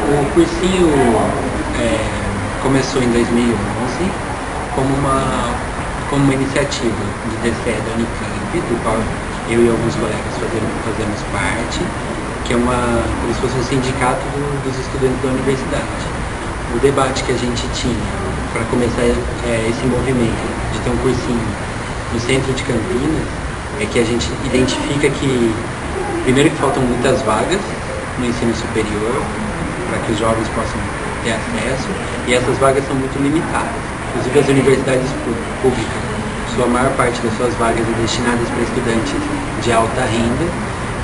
O cursinho começou em 2011 como uma iniciativa de DCE da Unicamp, do qual eu e alguns colegas fazemos parte, que é como se fosse um sindicato dos estudantes da universidade. O debate que a gente tinha para começar esse movimento de ter um cursinho no centro de Campinas é que a gente identifica que, primeiro, que faltam muitas vagas no ensino superior para que os jovens possam ter acesso, e essas vagas são muito limitadas. Inclusive as universidades públicas, sua maior parte das suas vagas é destinadas para estudantes de alta renda,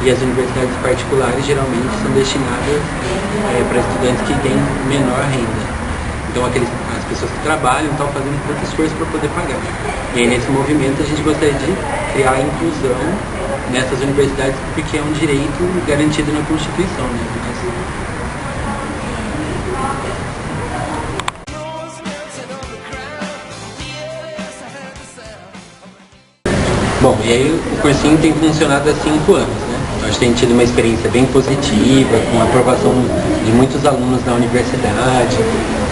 e as universidades particulares geralmente são destinadas para estudantes que têm menor renda. Então as pessoas que trabalham estão fazendo tanto esforço para poder pagar. E aí nesse movimento a gente gostaria de criar a inclusão nessas universidades, porque é um direito garantido na Constituição, né? Educação. Bom, e aí o cursinho tem funcionado há 5 anos, né? Nós temos tido uma experiência bem positiva, com a aprovação de muitos alunos na universidade,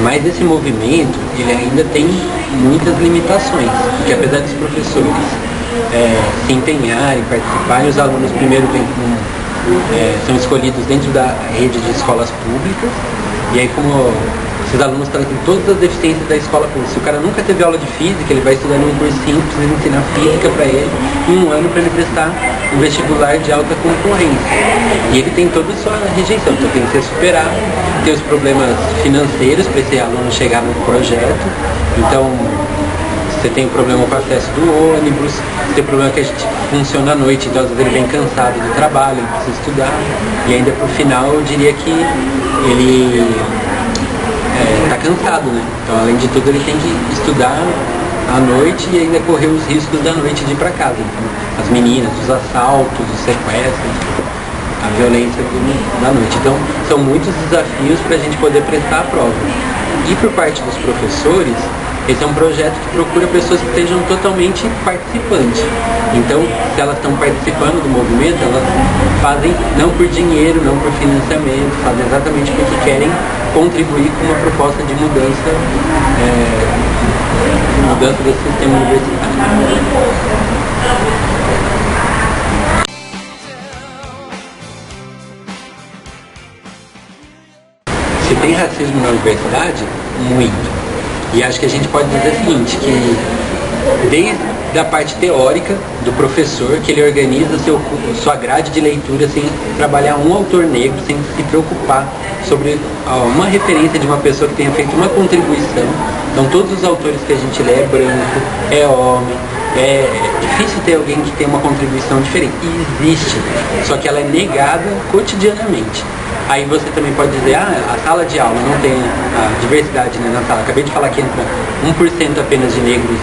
mas esse movimento ele ainda tem muitas limitações, porque apesar dos professores se empenharem, participarem, os alunos primeiro são escolhidos dentro da rede de escolas públicas, e aí como esses alunos trazem todas as deficiências da escola pública. Se o cara nunca teve aula de física, ele vai estudar num cursinho, precisa ensinar física para ele, em 1 ano para ele prestar um vestibular de alta concorrência. E ele tem toda a sua rejeição, então tem que ser superado, tem os problemas financeiros para esse aluno chegar no projeto. Então, você tem o problema com o acesso do ônibus, você tem o problema que a gente funciona à noite, então às vezes ele vem cansado do trabalho, ele precisa estudar, e ainda por final eu diria que ele está cansado, né? Então, além de tudo, ele tem que estudar à noite e ainda correr os riscos da noite de ir para casa. Então, as meninas, os assaltos, os sequestros, a violência da noite. Então, são muitos desafios para a gente poder prestar a prova. E por parte dos professores, esse é um projeto que procura pessoas que estejam totalmente participantes. Então, se elas estão participando do movimento, elas fazem não por dinheiro, não por financiamento, fazem exatamente porque querem contribuir com uma proposta de mudança desse sistema universitário. Se tem racismo na universidade? Muito. E acho que a gente pode dizer o seguinte, que desde a parte teórica do professor, que ele organiza sua grade de leitura sem trabalhar um autor negro, sem se preocupar sobre uma referência de uma pessoa que tenha feito uma contribuição. Então todos os autores que a gente lê é branco, é homem, é difícil ter alguém que tem uma contribuição diferente. E existe, só que ela é negada cotidianamente. Aí você também pode dizer, a sala de aula não tem a diversidade, né, na sala. Acabei de falar que entra 1% apenas de negros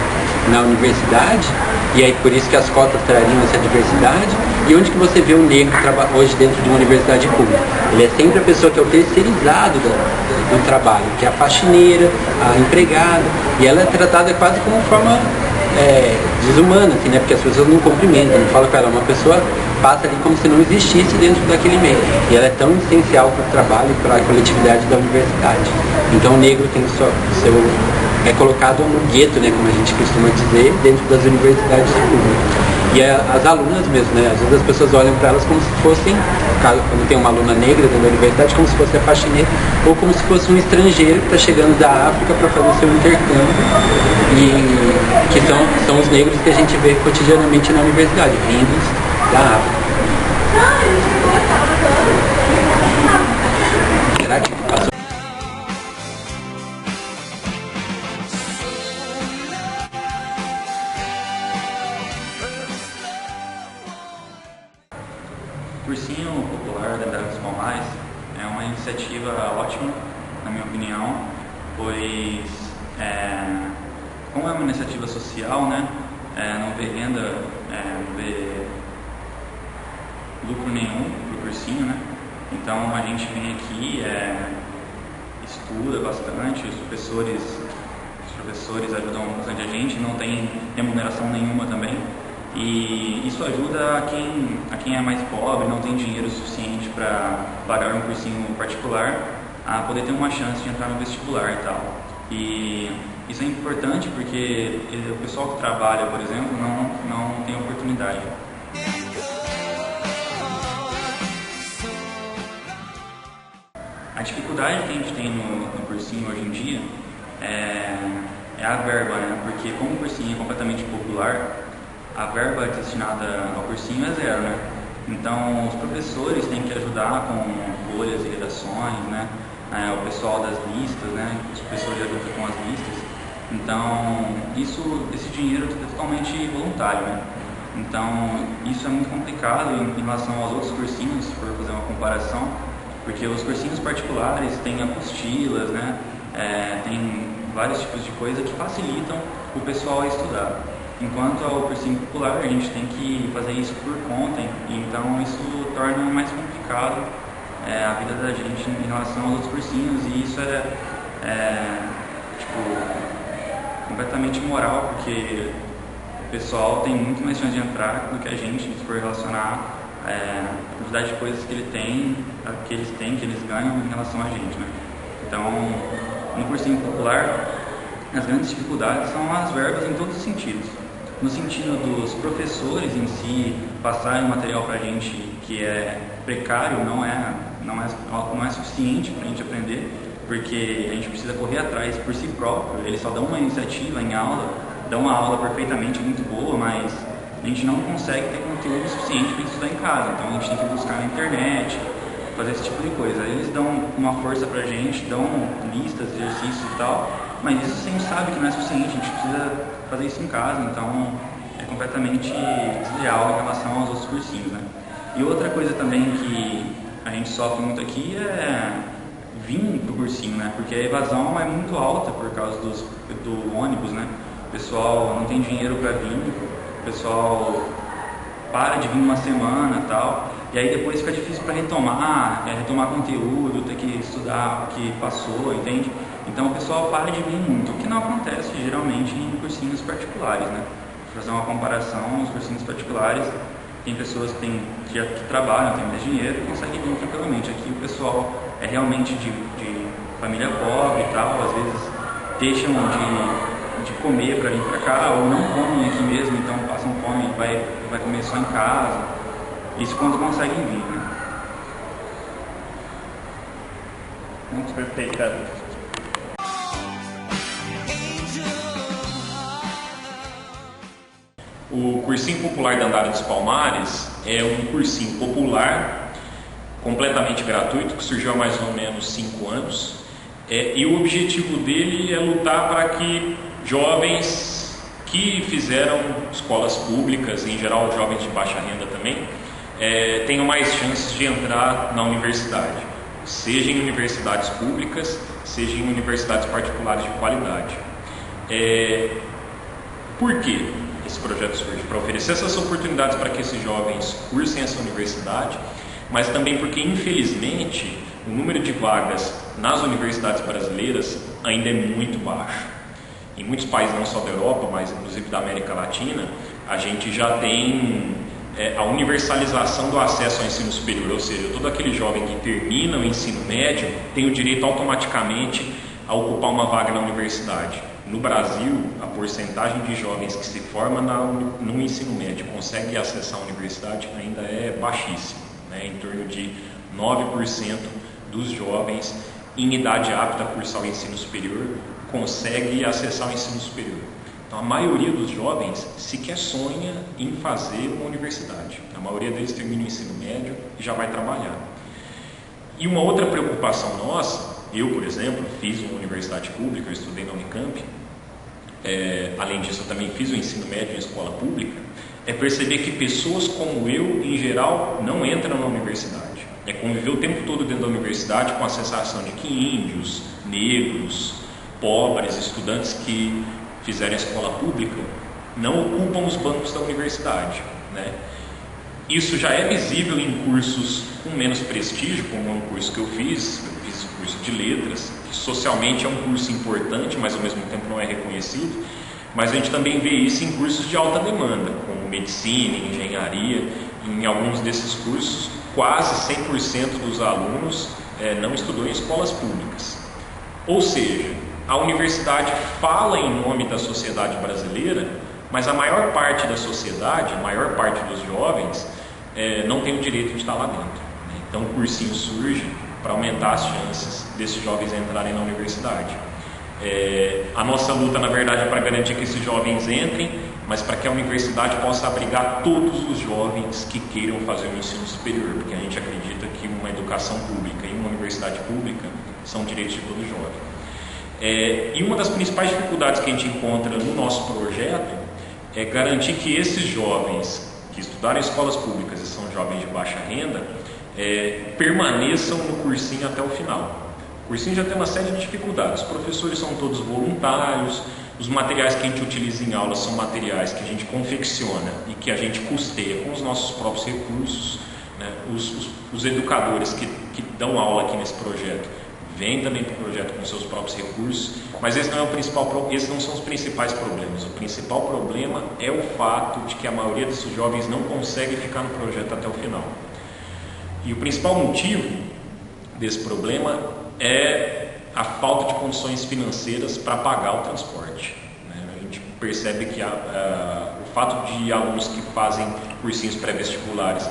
na universidade, e aí por isso que as cotas trariam essa diversidade. E onde que você vê o negro hoje dentro de uma universidade pública? Ele é sempre a pessoa que é o terceirizado do trabalho, que é a faxineira, a empregada, e ela é tratada quase como forma desumana, assim, né? Porque as pessoas não cumprimentam, não falam com ela, uma pessoa passa ali como se não existisse dentro daquele meio. E ela é tão essencial para o trabalho e para a coletividade da universidade. Então o negro tem é colocado no gueto, né, como a gente costuma dizer, dentro das universidades públicas. E as alunas mesmo, né? Às vezes as pessoas olham para elas como se fossem, quando tem uma aluna negra dentro da universidade, como se fosse a faxineira, ou como se fosse um estrangeiro que está chegando da África para fazer o seu intercâmbio, e que são os negros que a gente vê cotidianamente na universidade, vindos da África. Será que passou? O Cursinho Popular da Cidade dos Palmares é uma iniciativa ótima, na minha opinião, pois como é uma iniciativa social, né, não vê renda, não vê lucro nenhum para o cursinho, né? Então a gente vem aqui, estuda bastante, os professores ajudam bastante a gente, não tem remuneração nenhuma também. E isso ajuda a quem é mais pobre, não tem dinheiro suficiente para pagar um cursinho particular, a poder ter uma chance de entrar no vestibular e tal. E isso é importante porque o pessoal que trabalha, por exemplo, não tem oportunidade. A dificuldade que a gente tem no cursinho hoje em dia é a verba, né? Porque como o cursinho é completamente popular, a verba destinada ao cursinho é zero, né? Então os professores têm que ajudar com folhas e redações, né? O pessoal das listas, né? Os professores ajudam com as listas. Então esse dinheiro é totalmente voluntário, né? Então isso é muito complicado em relação aos outros cursinhos, se for fazer uma comparação, porque os cursinhos particulares têm apostilas, né? Tem vários tipos de coisa que facilitam o pessoal a estudar. Enquanto ao cursinho popular, a gente tem que fazer isso por conta, e então isso torna mais complicado a vida da gente em relação aos outros cursinhos, e isso completamente imoral, porque o pessoal tem muito mais chance de entrar do que a gente, se for relacionar a quantidade de coisas que que eles ganham em relação a gente, né? Então, no cursinho popular, as grandes dificuldades são as verbas em todos os sentidos. No sentido dos professores em si passarem o material para a gente que é precário, não é suficiente para a gente aprender, porque a gente precisa correr atrás por si próprio. Eles só dão uma iniciativa em aula, dão uma aula perfeitamente muito boa, mas a gente não consegue ter conteúdo suficiente para estudar em casa. Então a gente tem que buscar na internet, fazer esse tipo de coisa. Eles dão uma força pra gente, dão listas, exercícios e tal, mas isso a gente sabe que não é suficiente, a gente precisa fazer isso em casa, então é completamente desleal em relação aos outros cursinhos, né? E outra coisa também que a gente sofre muito aqui é vir pro cursinho, né? Porque a evasão é muito alta por causa do ônibus, né? O pessoal não tem dinheiro para vir, o pessoal para de vir uma semana e tal, e aí depois fica difícil para retomar conteúdo, ter que estudar o que passou, entende? Então o pessoal para de vir muito, o que não acontece geralmente em cursinhos particulares, né? Para fazer uma comparação, os cursinhos particulares, tem pessoas que trabalham, têm mais dinheiro e conseguem vir tranquilamente. Aqui o pessoal é realmente de família pobre e tal, às vezes deixam de comer para vir para cá, ou não comem aqui mesmo, então passam fome e vai comer só em casa. Isso quando conseguem vir, né? Muito perfeito, cara. O Cursinho Popular da Andara dos Palmares é um cursinho popular, completamente gratuito, que surgiu há mais ou menos 5 anos. E o objetivo dele é lutar para que jovens que fizeram escolas públicas, em geral jovens de baixa renda também, tenham mais chances de entrar na universidade, seja em universidades públicas, seja em universidades particulares de qualidade. Por quê? Esse projeto surge para oferecer essas oportunidades para que esses jovens cursem essa universidade, mas também porque, infelizmente, o número de vagas nas universidades brasileiras ainda é muito baixo. Em muitos países, não só da Europa, mas inclusive da América Latina, a gente já tem a universalização do acesso ao ensino superior, ou seja, todo aquele jovem que termina o ensino médio tem o direito automaticamente a ocupar uma vaga na universidade. No Brasil, a porcentagem de jovens que se formam no ensino médio e consegue acessar a universidade ainda é baixíssima, né? Em torno de 9% dos jovens em idade apta a cursar o ensino superior consegue acessar o ensino superior. Então, a maioria dos jovens sequer sonha em fazer uma universidade. A maioria deles termina o ensino médio e já vai trabalhar. E uma outra preocupação nossa, eu, por exemplo, fiz uma universidade pública, eu estudei na Unicamp, além disso eu também fiz o ensino médio em escola pública, é perceber que pessoas como eu, em geral, não entram na universidade. Conviver o tempo todo dentro da universidade com a sensação de que índios, negros, pobres, estudantes que fizeram escola pública não ocupam os bancos da universidade, né? Isso já é visível em cursos com menos prestígio, como um curso que eu fiz o curso de letras, que socialmente é um curso importante, mas ao mesmo tempo não é reconhecido, mas a gente também vê isso em cursos de alta demanda, como medicina, engenharia. Em alguns desses cursos, quase 100% dos alunos não estudou em escolas públicas. Ou seja, a universidade fala em nome da sociedade brasileira, mas a maior parte da sociedade, a maior parte dos jovens, não tem o direito de estar lá dentro, né? Então o cursinho surge para aumentar as chances desses jovens entrarem na universidade. A nossa luta, na verdade, é para garantir que esses jovens entrem, mas para que a universidade possa abrigar todos os jovens que queiram fazer o ensino superior, porque a gente acredita que uma educação pública e uma universidade pública são direitos de todo jovem. E uma das principais dificuldades que a gente encontra no nosso projeto é garantir que esses jovens que estudaram em escolas públicas e são jovens de baixa renda permaneçam no cursinho até o final. O cursinho já tem uma série de dificuldades. Os professores são todos voluntários, os materiais que a gente utiliza em aula são materiais que a gente confecciona e que a gente custeia com os nossos próprios recursos, né? Os educadores que dão aula aqui nesse projeto vêm também para o projeto com seus próprios recursos, mas esses não são os principais problemas. O principal problema é o fato de que a maioria desses jovens não consegue ficar no projeto até o final. E o principal motivo desse problema é a falta de condições financeiras para pagar o transporte, né? A gente percebe que o fato de alunos que fazem cursinhos pré-vestibulares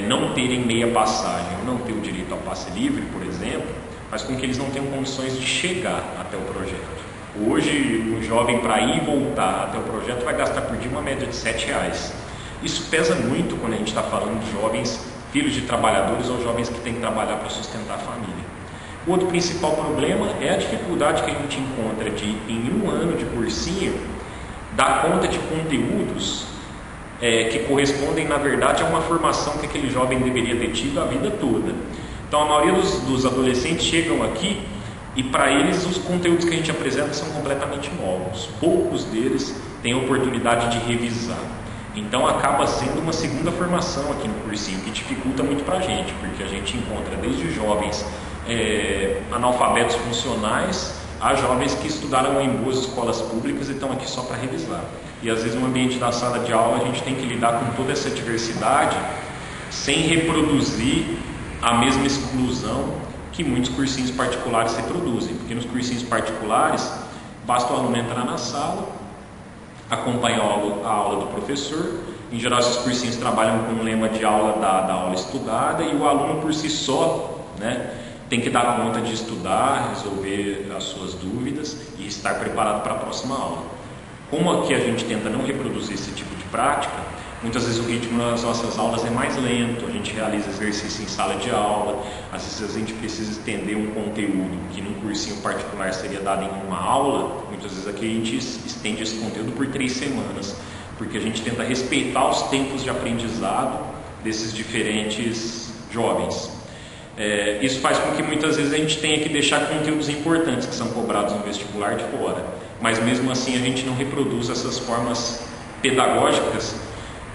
não terem meia passagem, não ter o direito ao passe livre, por exemplo, faz com que eles não tenham condições de chegar até o projeto. Hoje, um jovem para ir e voltar até o projeto vai gastar por dia uma média de R$7. Isso pesa muito quando a gente está falando de jovens, filhos de trabalhadores ou jovens que têm que trabalhar para sustentar a família. O outro principal problema é a dificuldade que a gente encontra de, em um ano de cursinho, dar conta de conteúdos que correspondem, na verdade, a uma formação que aquele jovem deveria ter tido a vida toda. Então, a maioria dos adolescentes chegam aqui e, para eles, os conteúdos que a gente apresenta são completamente novos. Poucos deles têm a oportunidade de revisar. Então, acaba sendo uma segunda formação aqui no cursinho, que dificulta muito para a gente, porque a gente encontra desde jovens analfabetos funcionais a jovens que estudaram em boas escolas públicas e estão aqui só para revisar. E às vezes no ambiente da sala de aula a gente tem que lidar com toda essa diversidade sem reproduzir a mesma exclusão que muitos cursinhos particulares reproduzem, porque nos cursinhos particulares basta o aluno entrar na sala, acompanhar a aula do professor. Em geral esses cursinhos trabalham com o lema de aula dada, aula estudada, e o aluno por si só, né, tem que dar conta de estudar, resolver as suas dúvidas e estar preparado para a próxima aula. Como aqui a gente tenta não reproduzir esse tipo de prática, muitas vezes o ritmo das nossas aulas é mais lento, a gente realiza exercício em sala de aula, às vezes a gente precisa estender um conteúdo que num cursinho particular seria dado em uma aula, muitas vezes aqui a gente estende esse conteúdo por 3 semanas, porque a gente tenta respeitar os tempos de aprendizado desses diferentes jovens. Isso faz com que muitas vezes a gente tenha que deixar conteúdos importantes que são cobrados no vestibular de fora, mas mesmo assim a gente não reproduz essas formas pedagógicas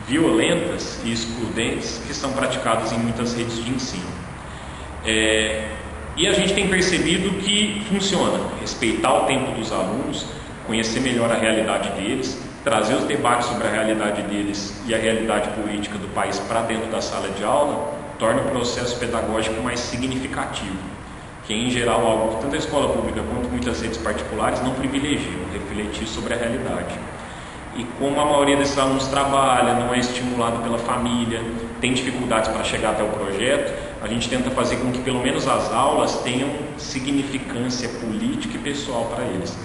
violentas e excludentes que são praticadas em muitas redes de ensino. E a gente tem percebido que funciona, respeitar o tempo dos alunos, conhecer melhor a realidade deles, trazer os debates sobre a realidade deles e a realidade política do país para dentro da sala de aula, torna o processo pedagógico mais significativo, que em geral é algo que tanto a escola pública quanto muitas redes particulares não privilegiam, refletir sobre a realidade. E como a maioria desses alunos trabalha, não é estimulado pela família, tem dificuldades para chegar até o projeto, a gente tenta fazer com que pelo menos as aulas tenham significância política e pessoal para eles.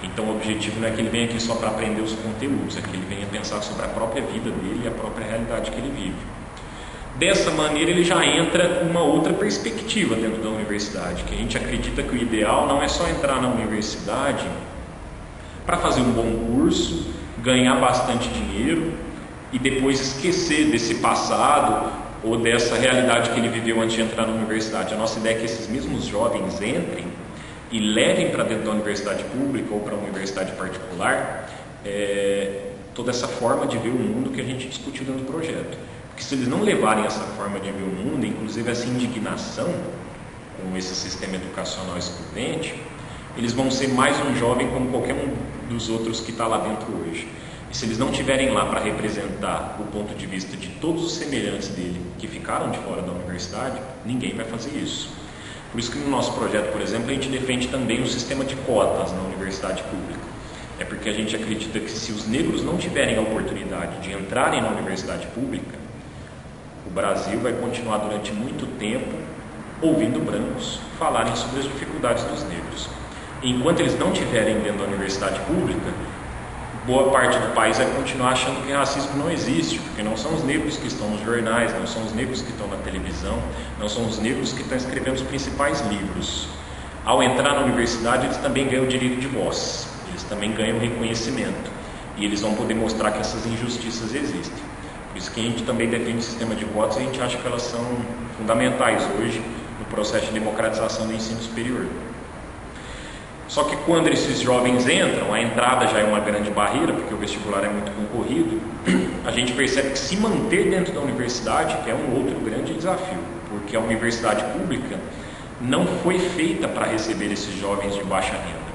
Então o objetivo não é que ele venha aqui só para aprender os conteúdos, é que ele venha pensar sobre a própria vida dele e a própria realidade que ele vive. Dessa maneira ele já entra com uma outra perspectiva dentro da universidade, que a gente acredita que o ideal não é só entrar na universidade para fazer um bom curso, ganhar bastante dinheiro e depois esquecer desse passado ou dessa realidade que ele viveu antes de entrar na universidade. A nossa ideia é que esses mesmos jovens entrem e levem para dentro da universidade pública ou para a universidade particular toda essa forma de ver o mundo que a gente discutiu dentro do projeto. Porque se eles não levarem essa forma de ver o mundo, inclusive essa indignação com esse sistema educacional excludente, eles vão ser mais um jovem como qualquer um dos outros que está lá dentro hoje. E se eles não estiverem lá para representar o ponto de vista de todos os semelhantes dele que ficaram de fora da universidade, ninguém vai fazer isso. Por isso que no nosso projeto, por exemplo, a gente defende também o sistema de cotas na universidade pública. É porque a gente acredita que se os negros não tiverem a oportunidade de entrarem na universidade pública, o Brasil vai continuar durante muito tempo ouvindo brancos falarem sobre as dificuldades dos negros. Enquanto eles não estiverem dentro da universidade pública, boa parte do país vai continuar achando que racismo não existe, porque não são os negros que estão nos jornais, não são os negros que estão na televisão, não são os negros que estão escrevendo os principais livros. Ao entrar na universidade, eles também ganham o direito de voz, eles também ganham reconhecimento, e eles vão poder mostrar que essas injustiças existem. Por isso que a gente também defende o sistema de cotas, e a gente acha que elas são fundamentais hoje no processo de democratização do ensino superior. Só que quando esses jovens entram, a entrada já é uma grande barreira, porque o vestibular é muito concorrido, a gente percebe que se manter dentro da universidade é um outro grande desafio, porque a universidade pública não foi feita para receber esses jovens de baixa renda.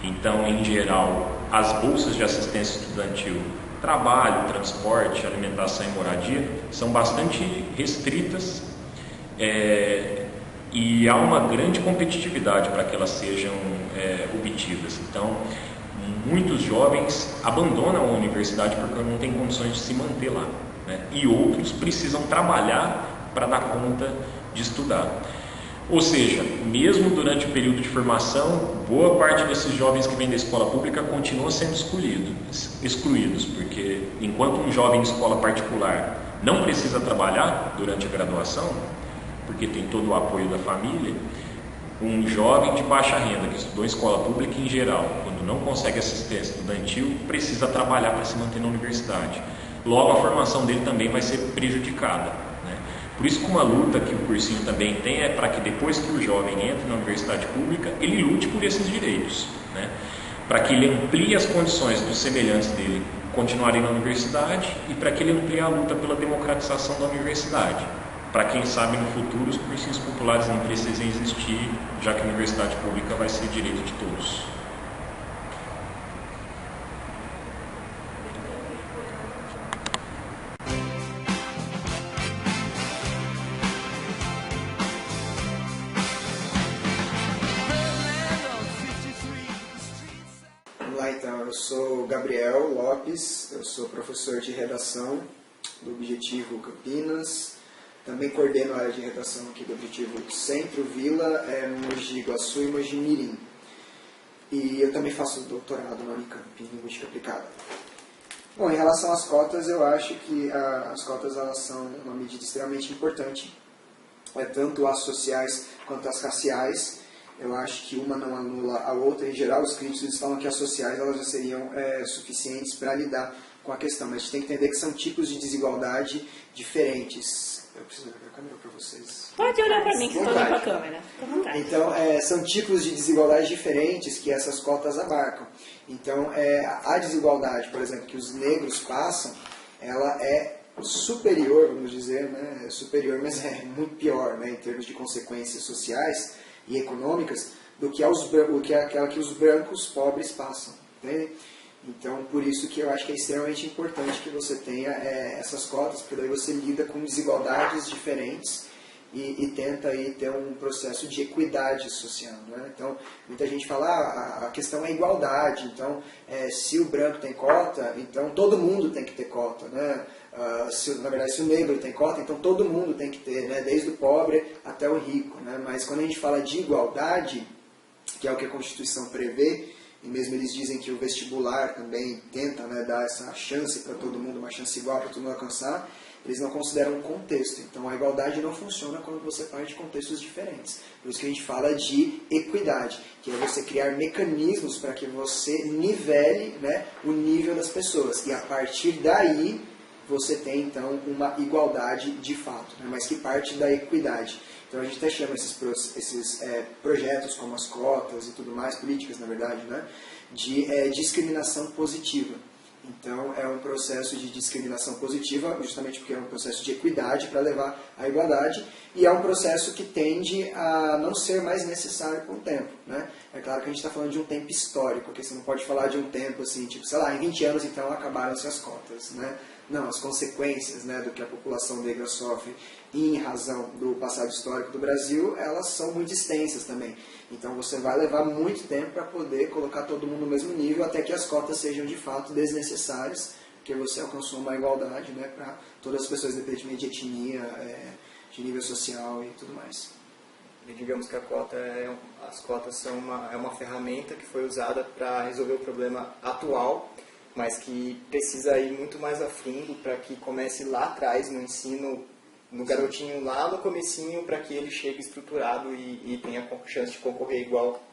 Então, em geral, as bolsas de assistência estudantil, trabalho, transporte, alimentação e moradia são bastante restritas, e há uma grande competitividade para que elas sejam obtidas. Então, muitos jovens abandonam a universidade porque não têm condições de se manter lá, né? E outros precisam trabalhar para dar conta de estudar. Ou seja, mesmo durante o período de formação, boa parte desses jovens que vêm da escola pública continuam sendo excluídos, porque enquanto um jovem de escola particular não precisa trabalhar durante a graduação, porque tem todo o apoio da família, um jovem de baixa renda que estudou em escola pública em geral, quando não consegue assistência estudantil, precisa trabalhar para se manter na universidade. Logo, a formação dele também vai ser prejudicada, né? Por isso que uma luta que o cursinho também tem é para que depois que o jovem entre na universidade pública, ele lute por esses direitos, né? Para que ele amplie as condições dos semelhantes dele continuarem na universidade e para que ele amplie a luta pela democratização da universidade. Para quem sabe no futuro os cursinhos populares não precisem existir, já que a universidade pública vai ser direito de todos. Vamos lá então, eu sou Gabriel Lopes, eu sou professor de redação do Objetivo Campinas. Também coordeno a área de redação aqui do Objetivo Centro, Vila, Mogi Guaçu e Mogi Mirim. E eu também faço doutorado na Unicamp, em Linguística Aplicada. Bom, em relação às cotas, eu acho que as cotas elas são uma medida extremamente importante, tanto as sociais quanto as raciais. Eu acho que uma não anula a outra. Em geral, os críticos falam que as sociais elas já seriam suficientes para lidar com a questão, mas a gente tem que entender que são tipos de desigualdade diferentes. Eu preciso olhar para a câmera para vocês. Pode olhar para mim, que estou olhando para a câmera. Fica à vontade. Então, são tipos de desigualdade diferentes que essas cotas abarcam. Então, a desigualdade, por exemplo, que os negros passam, ela é superior, vamos dizer, né? Superior, mas é muito pior, né? Em termos de consequências sociais e econômicas, do que aquela que os brancos pobres passam. Entende? Então, por isso que eu acho que é extremamente importante que você tenha essas cotas, porque daí você lida com desigualdades diferentes e tenta aí ter um processo de equidade social, né? Então, muita gente fala, a questão é igualdade, então, se o branco tem cota, então todo mundo tem que ter cota, né? Na verdade, se o negro tem cota, então todo mundo tem que ter, né? Desde o pobre até o rico, né? Mas quando a gente fala de igualdade, que é o que a Constituição prevê, e mesmo eles dizem que o vestibular também tenta, né, dar essa chance para todo mundo, uma chance igual para todo mundo alcançar, eles não consideram um contexto. Então a igualdade não funciona quando você parte de contextos diferentes. Por isso que a gente fala de equidade, que é você criar mecanismos para que você nivele, né, o nível das pessoas. E a partir daí você tem então uma igualdade de fato, né, mas que parte da equidade. Então a gente até chama esses projetos como as cotas e tudo mais, políticas na verdade, né, de discriminação positiva. Então é um processo de discriminação positiva, justamente porque é um processo de equidade para levar à igualdade, e é um processo que tende a não ser mais necessário com o tempo, né? É claro que a gente está falando de um tempo histórico, porque você não pode falar de um tempo assim, tipo, sei lá, em 20 anos então acabaram-se as cotas, né? Não, as consequências, né, do que a população negra sofre em razão do passado histórico do Brasil, elas são muito extensas também. Então você vai levar muito tempo para poder colocar todo mundo no mesmo nível, até que as cotas sejam de fato desnecessárias, porque você alcançou uma igualdade, né, para todas as pessoas, independentemente de etnia, de nível social e tudo mais. E digamos que as cotas são uma ferramenta que foi usada para resolver o problema atual, mas que precisa ir muito mais a fundo para que comece lá atrás no ensino, no garotinho lá no comecinho, para que ele chegue estruturado e tenha chance de concorrer igual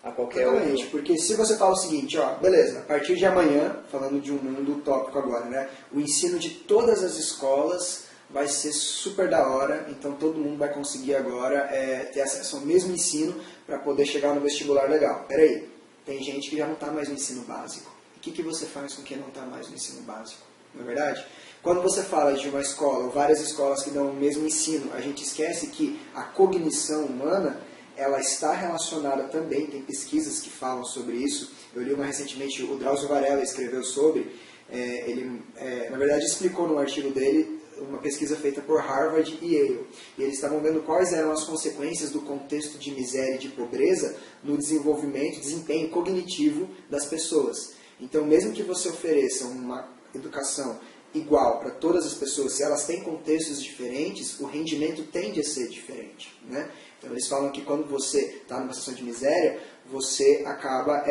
a qualquer outro. Exatamente, porque se você fala o seguinte, ó, beleza, a partir de amanhã, falando de um mundo utópico agora, né, o ensino de todas as escolas vai ser super da hora, então todo mundo vai conseguir agora ter acesso ao mesmo ensino para poder chegar no vestibular legal. Peraí, tem gente que já não está mais no ensino básico. O que você faz com quem não está mais no ensino básico? Não é verdade? Quando você fala de uma escola, ou várias escolas que dão o mesmo ensino, a gente esquece que a cognição humana, ela está relacionada também, tem pesquisas que falam sobre isso. Eu li uma recentemente, o Drauzio Varela escreveu sobre, ele na verdade explicou no artigo dele uma pesquisa feita por Harvard e Yale. E eles estavam vendo quais eram as consequências do contexto de miséria e de pobreza no desenvolvimento, desempenho cognitivo das pessoas. Então, mesmo que você ofereça uma educação igual para todas as pessoas, se elas têm contextos diferentes, o rendimento tende a ser diferente, né? Então, eles falam que quando você está numa situação de miséria, você acaba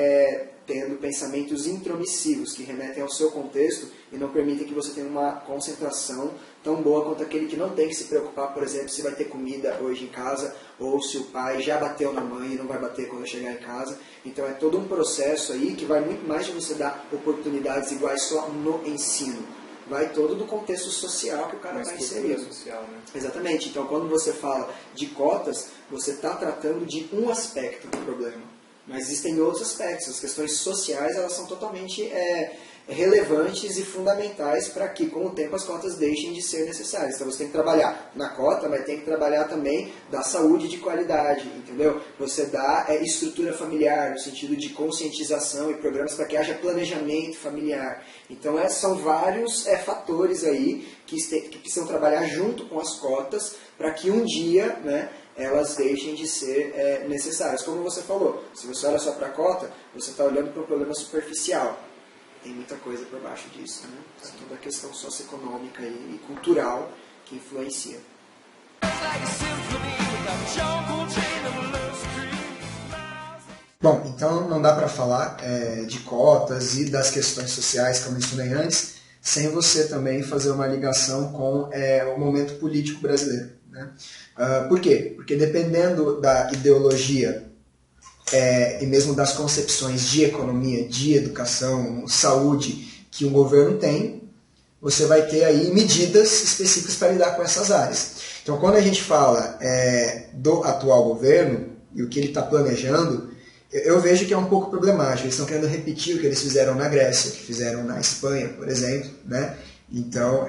tendo pensamentos intromissivos que remetem ao seu contexto e não permitem que você tenha uma concentração tão boa quanto aquele que não tem que se preocupar, por exemplo, se vai ter comida hoje em casa ou se o pai já bateu na mãe e não vai bater quando chegar em casa. Então é todo um processo aí que vai muito mais de você dar oportunidades iguais só no ensino. Vai todo do contexto social que o cara vai inserir. Social, né? Exatamente. Então quando você fala de cotas, você está tratando de um aspecto do problema. Mas existem outros aspectos. As questões sociais, elas são totalmente relevantes e fundamentais para que, com o tempo, as cotas deixem de ser necessárias. Então você tem que trabalhar na cota, mas tem que trabalhar também da saúde de qualidade, entendeu? Você dá estrutura familiar, no sentido de conscientização e programas para que haja planejamento familiar. Então são vários fatores aí que precisam trabalhar junto com as cotas para que um dia, né, elas deixem de ser necessárias. Como você falou, se você olha só para a cota, você está olhando para um problema superficial. Tem muita coisa por baixo disso, né? É toda a questão socioeconômica e cultural que influencia. Bom, então não dá para falar de cotas e das questões sociais que eu mencionei antes, sem você também fazer uma ligação com o momento político brasileiro, né? Por quê? Porque dependendo da ideologia e mesmo das concepções de economia, de educação, saúde que um governo tem, você vai ter aí medidas específicas para lidar com essas áreas. Então, quando a gente fala do atual governo e o que ele está planejando, eu vejo que é um pouco problemático. Eles estão querendo repetir o que eles fizeram na Grécia, o que fizeram na Espanha, por exemplo, né? Então,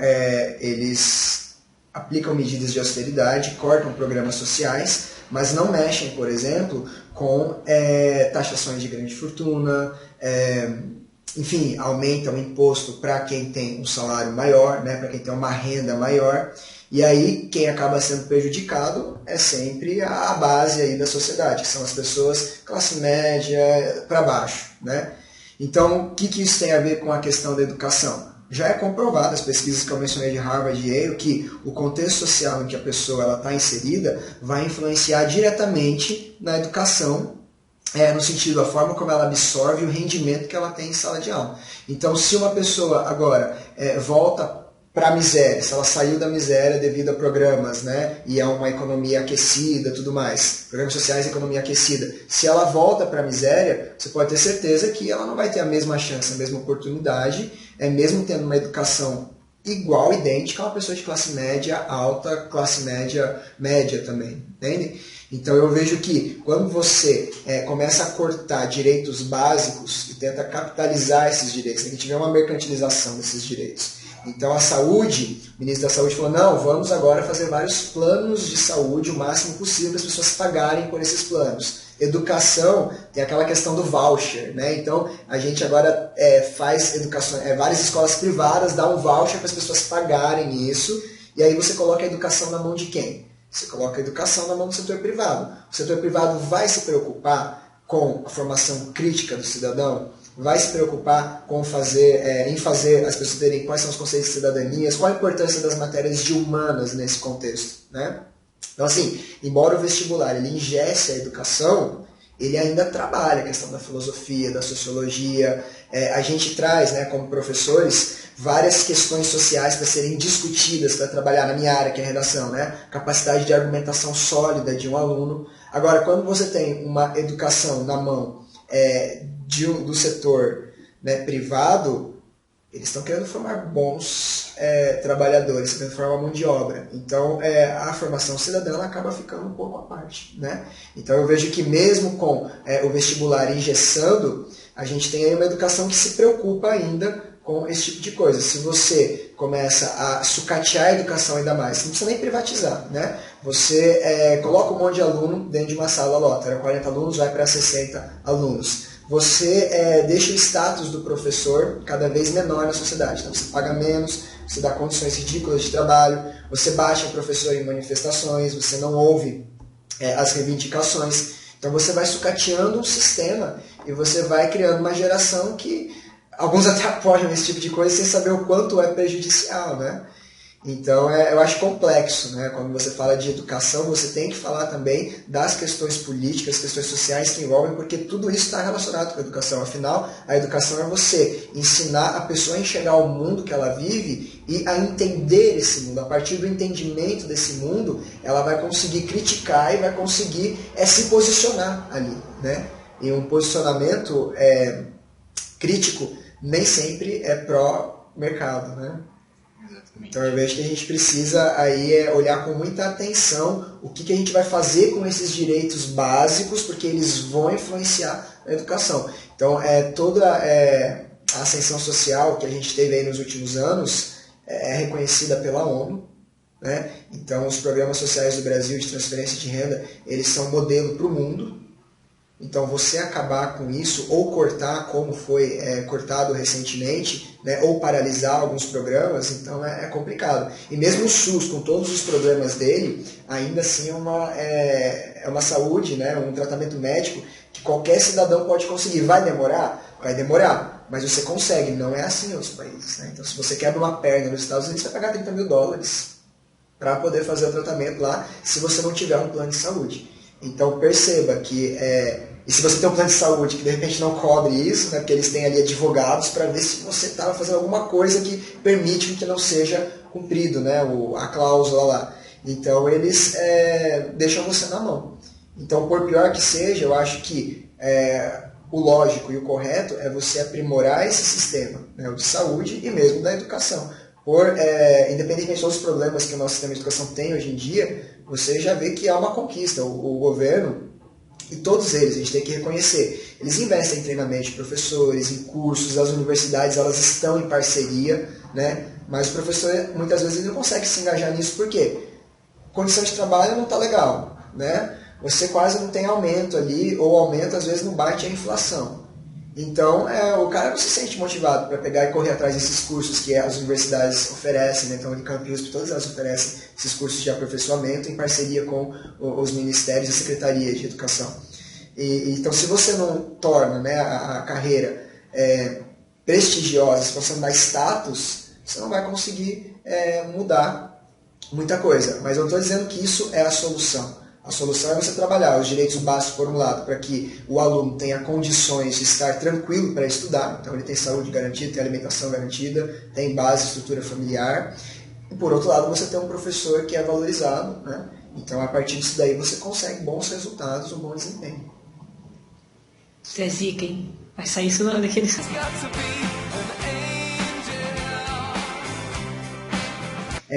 eles aplicam medidas de austeridade, cortam programas sociais, mas não mexem, por exemplo, com taxações de grande fortuna, enfim, aumentam o imposto para quem tem um salário maior, né, para quem tem uma renda maior, e aí quem acaba sendo prejudicado é sempre a base aí da sociedade, que são as pessoas classe média para baixo, né? Então, o que isso tem a ver com a questão da educação? Já é comprovado, as pesquisas que eu mencionei de Harvard e Yale, que o contexto social em que a pessoa está inserida vai influenciar diretamente na educação, no sentido da forma como ela absorve o rendimento que ela tem em sala de aula. Então, se uma pessoa agora volta para a miséria, se ela saiu da miséria devido a programas, né, e é uma economia aquecida, tudo mais, programas sociais e economia aquecida, se ela volta para a miséria, você pode ter certeza que ela não vai ter a mesma chance, a mesma oportunidade, mesmo tendo uma educação igual, idêntica a uma pessoa de classe média alta, classe média média também, entende? Então eu vejo que quando você começa a cortar direitos básicos e tenta capitalizar esses direitos, tem que tiver uma mercantilização desses direitos, Então a saúde, o ministro da Saúde falou, não, vamos agora fazer vários planos de saúde o máximo possível para as pessoas pagarem por esses planos. Educação, tem aquela questão do voucher, né? Então a gente agora faz educação, várias escolas privadas dão um voucher para as pessoas pagarem isso, e aí você coloca a educação na mão de quem? Você coloca a educação na mão do setor privado. O setor privado vai se preocupar com a formação crítica do cidadão? Vai se preocupar com em fazer as pessoas terem quais são os conceitos de cidadania, qual a importância das matérias de humanas nesse contexto, né? Então, assim, embora o vestibular ele ingesse a educação, ele ainda trabalha a questão da filosofia, da sociologia. A gente traz, né, como professores, várias questões sociais para serem discutidas, para trabalhar na minha área, que é a redação, né? Capacidade de argumentação sólida de um aluno. Agora, quando você tem uma educação na mão do setor, né, privado, eles estão querendo formar bons trabalhadores, querendo formar mão de obra. Então, a formação cidadã acaba ficando um pouco à parte, né? Então, eu vejo que mesmo com o vestibular engessando, a gente tem aí uma educação que se preocupa ainda com esse tipo de coisa. Se você começa a sucatear a educação ainda mais, não precisa nem privatizar, né? Você coloca um monte de aluno dentro de uma sala lota, era 40 alunos, vai para 60 alunos. Você deixa o status do professor cada vez menor na sociedade. Então você paga menos, você dá condições ridículas de trabalho, você baixa o professor em manifestações, você não ouve as reivindicações. Então você vai sucateando um sistema e você vai criando uma geração que alguns até apoiam esse tipo de coisa sem saber o quanto é prejudicial, né? Então, eu acho complexo, né? Quando você fala de educação, você tem que falar também das questões políticas, questões sociais que envolvem, porque tudo isso está relacionado com a educação. Afinal, a educação é você ensinar a pessoa a enxergar o mundo que ela vive e a entender esse mundo. A partir do entendimento desse mundo, ela vai conseguir criticar e vai conseguir se posicionar ali, né? E um posicionamento crítico nem sempre é pró-mercado, né? Então eu vejo que a gente precisa aí olhar com muita atenção o que a gente vai fazer com esses direitos básicos, porque eles vão influenciar a educação. Então toda a ascensão social que a gente teve aí nos últimos anos é reconhecida pela ONU, né? Então os programas sociais do Brasil de transferência de renda, eles são modelo para o mundo. Então, você acabar com isso, ou cortar, como foi cortado recentemente, né, ou paralisar alguns programas, então é complicado. E mesmo o SUS, com todos os problemas dele, ainda assim é uma saúde, né, um tratamento médico que qualquer cidadão pode conseguir. Vai demorar? Vai demorar, mas você consegue. Não é assim em outros países, né? Então, se você quebra uma perna nos Estados Unidos, você vai pagar $30 mil para poder fazer o tratamento lá, se você não tiver um plano de saúde. Então perceba que, e se você tem um plano de saúde que de repente não cobre isso, né, porque eles têm ali advogados para ver se você estava fazendo alguma coisa que permite que não seja cumprido, né, a cláusula lá. Então eles deixam você na mão. Então, por pior que seja, eu acho que o lógico e o correto é você aprimorar esse sistema, né, o de saúde e mesmo da educação. Independentemente de todos os problemas que o nosso sistema de educação tem hoje em dia, você já vê que há uma conquista. O governo, e todos eles, a gente tem que reconhecer, eles investem em treinamento de professores, em cursos, as universidades elas estão em parceria, né? Mas o professor, muitas vezes, ele não consegue se engajar nisso, por quê? A condição de trabalho não está legal, né? Você quase não tem aumento ali, ou aumento às vezes não bate a inflação. Então, o cara não se sente motivado para pegar e correr atrás desses cursos que as universidades oferecem, né? Então, a Unicamp e USP, todas elas oferecem esses cursos de aperfeiçoamento em parceria com os ministérios e secretarias de educação. Então, se você não torna, né, a carreira prestigiosa, se você não dá status, você não vai conseguir mudar muita coisa. Mas eu não estou dizendo que isso é a solução. A solução é você trabalhar os direitos básicos, por um lado, para que o aluno tenha condições de estar tranquilo para estudar. Então, ele tem saúde garantida, tem alimentação garantida, tem base, estrutura familiar. E, por outro lado, você tem um professor que é valorizado, né? Então, a partir disso daí, você consegue bons resultados, um bom desempenho. Você é zica, hein? Vai sair isso não daqueles...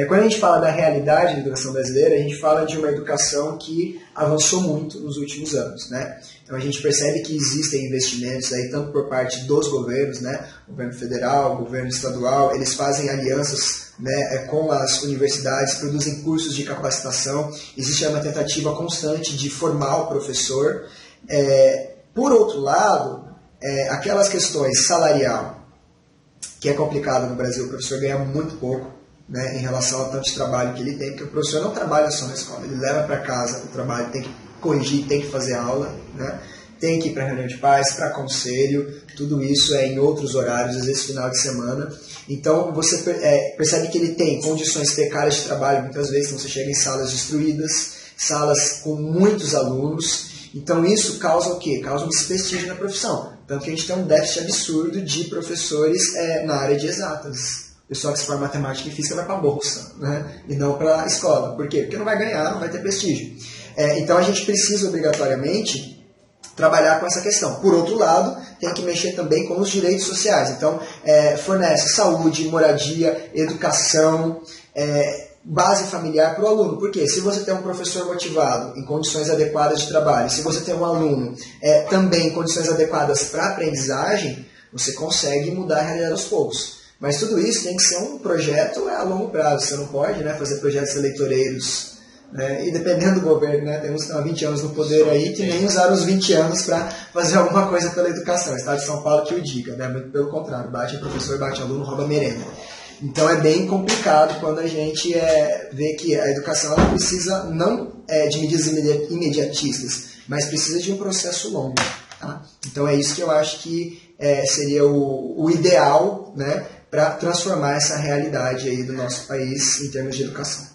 Quando a gente fala da realidade da educação brasileira, a gente fala de uma educação que avançou muito nos últimos anos, né? Então a gente percebe que existem investimentos aí tanto por parte dos governos, né? Governo federal, governo estadual, eles fazem alianças, né, com as universidades, produzem cursos de capacitação, existe uma tentativa constante de formar o professor. Por outro lado, aquelas questões salarial, que é complicado no Brasil, o professor ganha muito pouco, né, em relação ao tanto de trabalho que ele tem, porque o professor não trabalha só na escola, ele leva para casa o trabalho, tem que corrigir, tem que fazer aula, né, tem que ir para reunião de pais, para conselho, tudo isso é em outros horários, às vezes final de semana. Então você percebe que ele tem condições precárias de trabalho, muitas vezes, então você chega em salas destruídas, salas com muitos alunos. Então isso causa o quê? Causa um desprestígio na profissão. Tanto que a gente tem um déficit absurdo de professores na área de exatas. O pessoal que se forma em matemática e física vai para a bolsa, né? E não para a escola. Por quê? Porque não vai ganhar, não vai ter prestígio. Então a gente precisa obrigatoriamente trabalhar com essa questão. Por outro lado, tem que mexer também com os direitos sociais. Então, fornece saúde, moradia, educação, base familiar para o aluno. Porque se você tem um professor motivado, em condições adequadas de trabalho, se você tem um aluno também em condições adequadas para aprendizagem, você consegue mudar a realidade aos poucos. Mas tudo isso tem que ser um projeto a longo prazo. Você não pode, né, fazer projetos eleitoreiros. E dependendo do governo, né, tem uns que estão há 20 anos no poder aí que nem usaram os 20 anos para fazer alguma coisa pela educação. O Estado de São Paulo que o diga, né? Muito pelo contrário, bate professor, bate aluno, rouba merenda. Então é bem complicado quando a gente vê que a educação ela precisa não de medidas imediatistas, mas precisa de um processo longo. Tá? Então é isso que eu acho que seria o ideal, né, para transformar essa realidade aí do nosso país em termos de educação.